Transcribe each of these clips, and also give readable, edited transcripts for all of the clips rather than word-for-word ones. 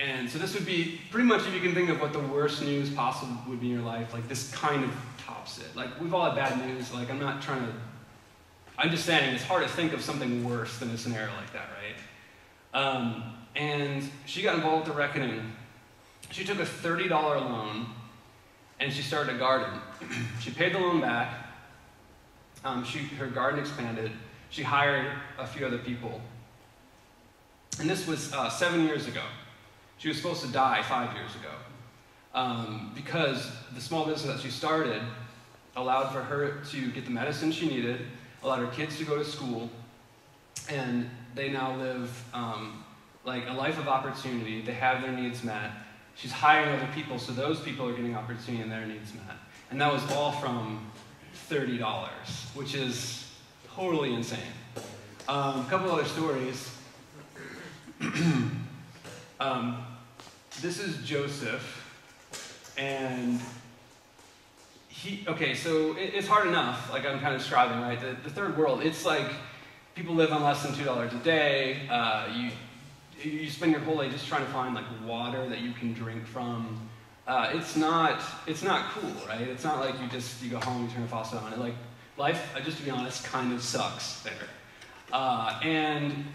And so this would be pretty much, if you can think of what the worst news possible would be in your life, like this kind of tops it. Like, we've all had bad news. Like, I'm just saying it's hard to think of something worse than a scenario like that, right? And she got involved with the reckoning. She took a $30 loan and she started a garden. She paid the loan back. Her garden expanded. She hired a few other people. And this was 7 years ago. She was supposed to die 5 years ago. Because the small business that she started allowed for her to get the medicine she needed, allowed her kids to go to school, and they now live like a life of opportunity. They have their needs met. She's hiring other people, so those people are getting opportunity and their needs met. And that was all from $30, which is totally insane. A couple other stories. This is Joseph, and so it's hard enough, like I'm kind of describing, right? The third world, it's like people live on less than $2 a day. You spend your whole day just trying to find like water that you can drink from. It's not cool, right? It's not like you go home, you turn the faucet on. Like life, just to be honest, kind of sucks there. And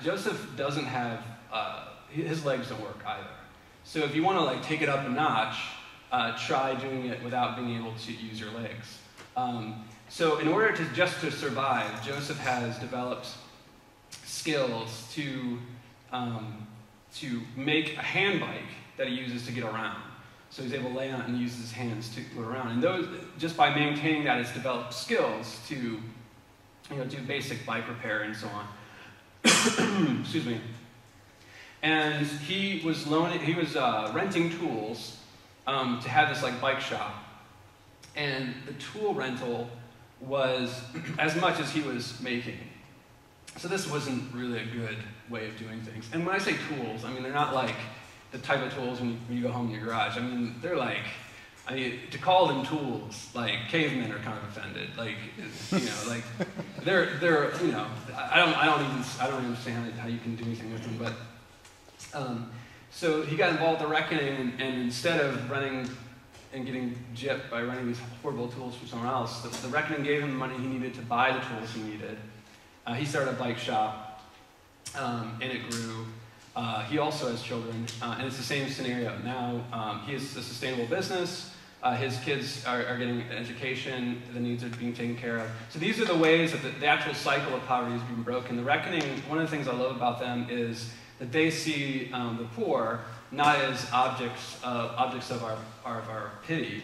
Joseph doesn't have his legs don't work either. So if you want to like take it up a notch, try doing it without being able to use your legs. So in order to survive, Joseph has developed skills to make a hand bike that he uses to get around. So he's able to lay on it and use his hands to go around. And just by maintaining that, he's developed skills to do basic bike repair and so on. Excuse me. And he was renting tools to have this like bike shop. And the tool rental was as much as he was making. So this wasn't really a good way of doing things. And when I say tools, I mean, they're not like the type of tools when you go home in your garage. I mean, they're like, to call them tools, like cavemen are kind of offended. Like, like they're I don't understand how you can do anything with them. But so he got involved with the reckoning, and instead of running and getting gypped by running these horrible tools from someone else, the reckoning gave him the money he needed to buy the tools he needed. He started a bike shop, and it grew. He also has children, and it's the same scenario. Now he has a sustainable business. His kids are getting an education. The needs are being taken care of. So these are the ways that the actual cycle of poverty has been broken. The reckoning, one of the things I love about them is that they see the poor not as objects of our pity,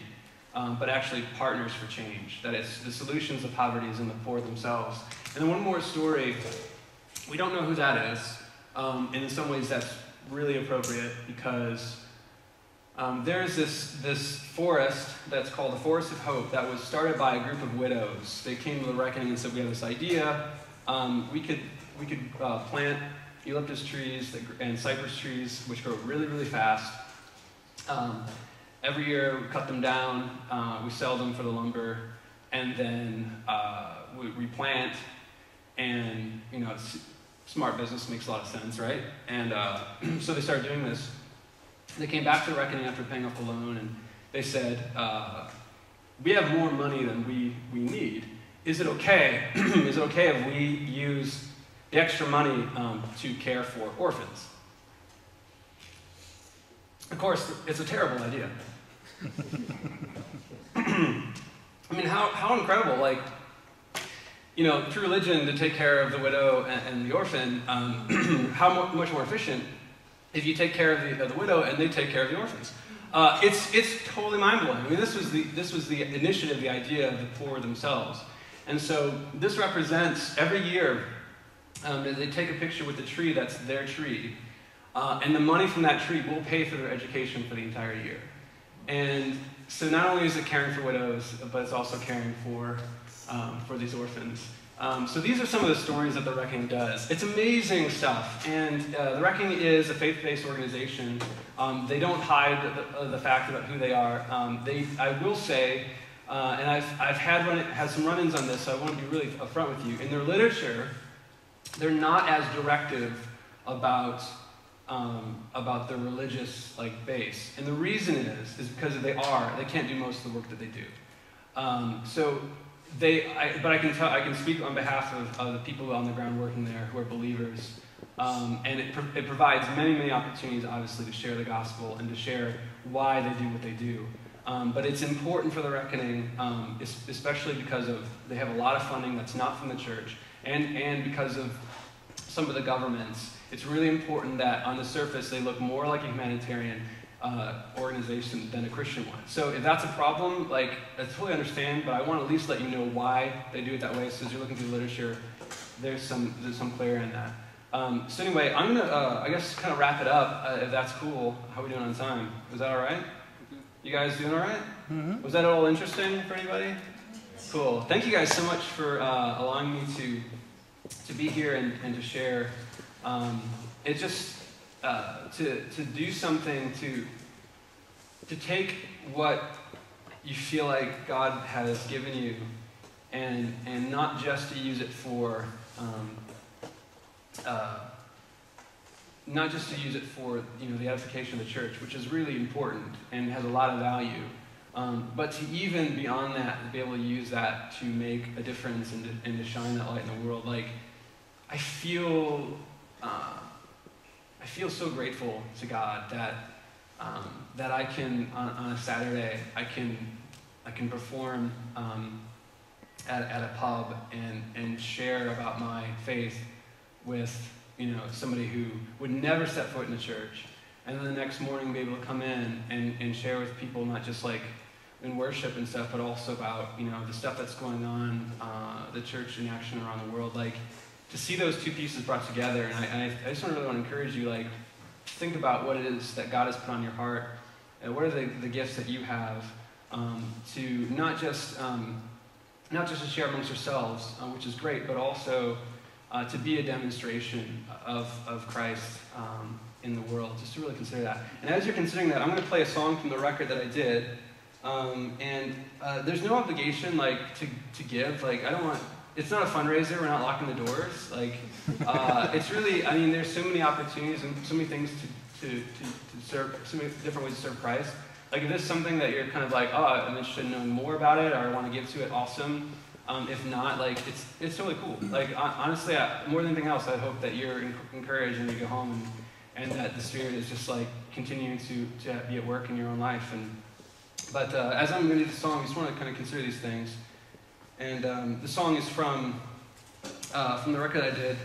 but actually partners for change. That is, the solutions of poverty is in the poor themselves. And then one more story. We don't know who that is, and in some ways that's really appropriate because there's this forest that's called the Forest of Hope that was started by a group of widows. They came to the reckoning and said, we have this idea. We could plant eucalyptus trees and cypress trees, which grow really, really fast. Every year we cut them down, we sell them for the lumber, and then we replant, and smart business makes a lot of sense, right? And so they started doing this. They came back to the reckoning after paying off the loan, and they said, we have more money than we need. Is it okay? Is it okay if we use the extra money to care for orphans? Of course, it's a terrible idea. I mean, how incredible, like, through religion to take care of the widow and the orphan, how much more efficient if you take care of the widow and they take care of the orphans. It's totally mind-blowing. I mean, this was the initiative, the idea of the poor themselves. And so this represents, every year, they take a picture with the tree that's their tree, and the money from that tree will pay for their education for the entire year. And so not only is it caring for widows, but it's also caring for these orphans. So these are some of the stories that The Reckoning does. It's amazing stuff, and The Reckoning is a faith-based organization. They don't hide the fact about who they are. I will say, and I've had some run-ins on this, so I want to be really upfront with you. In their literature, they're not as directive about about the religious base. And the reason is because they can't do most of the work that they do. But I can speak on behalf of the people on the ground working there who are believers. And it provides many, many opportunities, obviously, to share the gospel and to share why they do what they do. But it's important for the Reckoning, especially because they have a lot of funding that's not from the church, and because of some of the governments. It's really important that on the surface they look more like a humanitarian organization than a Christian one. So if that's a problem, I totally understand, but I want to at least let you know why they do it that way. So as you're looking through the literature, there's some clarity in that. So anyway, I'm gonna I guess kind of wrap it up if that's cool. How are we doing on time? Was that all right? You guys doing all right? Mm-hmm. Was that all interesting for anybody? Cool. Thank you guys so much for allowing me to be here and to share. It's just to do something to take what you feel like God has given you and not just to use it for the edification of the church, which is really important and has a lot of value, but to even beyond that, to be able to use that to make a difference and to shine that light in the world. I feel so grateful to God that I can on a Saturday I can perform at a pub and share about my faith with somebody who would never step foot in the church, and then the next morning be able to come in and share with people, not just in worship and stuff, but also about the stuff that's going on, the church in action around the world. To see those two pieces brought together, and I just really want to encourage you, think about what it is that God has put on your heart, and what are the gifts that you have, to not just to share amongst yourselves, which is great, but also to be a demonstration of Christ in the world. Just to really consider that. And as you're considering that, I'm going to play a song from the record that I did, and there's no obligation to give. I don't want. It's not a fundraiser. We're not locking the doors. It's really. There's so many opportunities and so many things to serve. So many different ways to serve Christ. If this is something that you're kind of I'm interested in knowing more about it, or I want to give to it, awesome. If not, it's totally cool. Honestly, more than anything else, I hope that you're encouraged when you go home, and that the Spirit is just continuing to be at work in your own life. But as I'm going to do the song, I just want to kind of consider these things. And the song is from the record I did